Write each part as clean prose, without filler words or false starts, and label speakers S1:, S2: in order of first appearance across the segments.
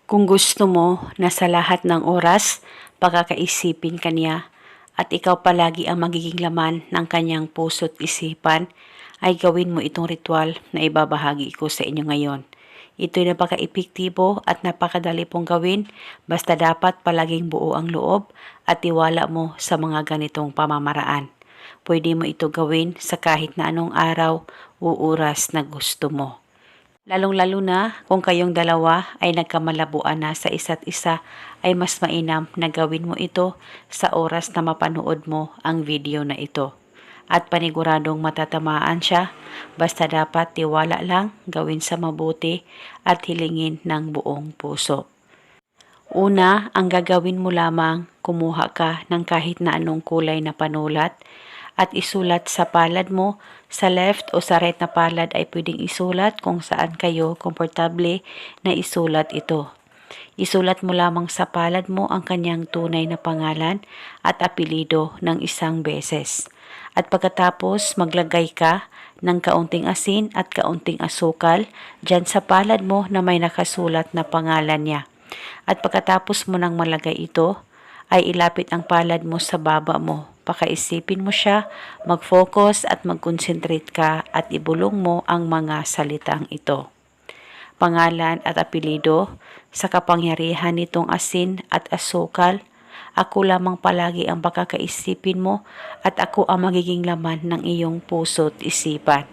S1: Kung gusto mo na sa lahat ng oras, pagkakaisipin ka niya at ikaw palagi ang magiging laman ng kanyang puso't isipan, ay gawin mo itong ritual na ibabahagi ko sa inyo ngayon. Ito'y napaka-epektibo at napakadali pong gawin, basta dapat palaging buo ang loob at tiwala mo sa mga ganitong pamamaraan. Pwede mo ito gawin sa kahit na anong araw o oras na gusto mo. Lalong-lalo na kung kayong dalawa ay nagkamalabuan na sa isa't isa, ay mas mainam na gawin mo ito sa oras na mapanood mo ang video na ito. At paniguradong matatamaan siya, basta dapat tiwala lang, gawin sa mabuti at hilingin ng buong puso. Una, ang gagawin mo lamang, kumuha ka ng kahit na anong kulay na panulat at isulat sa palad mo. Sa left o sa right na palad ay pwedeng isulat kung saan kayo komportable na isulat ito. Isulat mo lamang sa palad mo ang kanyang tunay na pangalan at apelido ng isang beses. At pagkatapos maglagay ka ng kaunting asin at kaunting asukal dyan sa palad mo na may nakasulat na pangalan niya. At pagkatapos mo nang malagay ito, ay ilapit ang palad mo sa baba mo. Pakaisipin mo siya, mag-focus at mag-concentrate ka at ibulong mo ang mga salitang ito. Pangalan at apelido, sa kapangyarihan nitong asin at asukal, ako lamang palagi ang pakakaisipin mo at ako ang magiging laman ng iyong puso't isipan.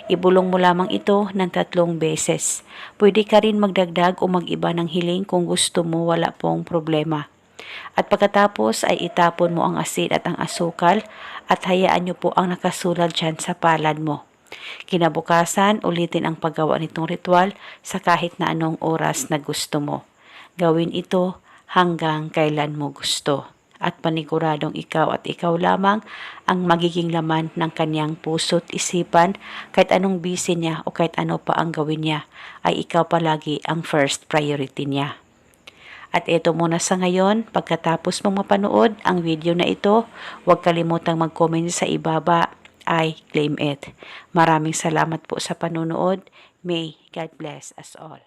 S1: Ibulong mo lamang ito ng 3 beses. Pwede ka rin magdagdag o mag-iba ng hiling kung gusto mo, wala pong problema. At pagkatapos ay itapon mo ang asin at ang asukal at hayaan niyo po ang nakasulat dyan sa palad mo. Kinabukasan, ulitin ang paggawa nitong ritual sa kahit na anong oras na gusto mo. Gawin ito hanggang kailan mo gusto. At paniguradong ikaw at ikaw lamang ang magiging laman ng kanyang puso't isipan. Kahit anong busy niya o kahit ano pa ang gawin niya, ay ikaw palagi ang first priority niya. At ito muna sa ngayon, pagkatapos mong mapanood ang video na ito, huwag kalimutang mag-comment sa ibaba, I claim it. Maraming salamat po sa panonood. May God bless us all.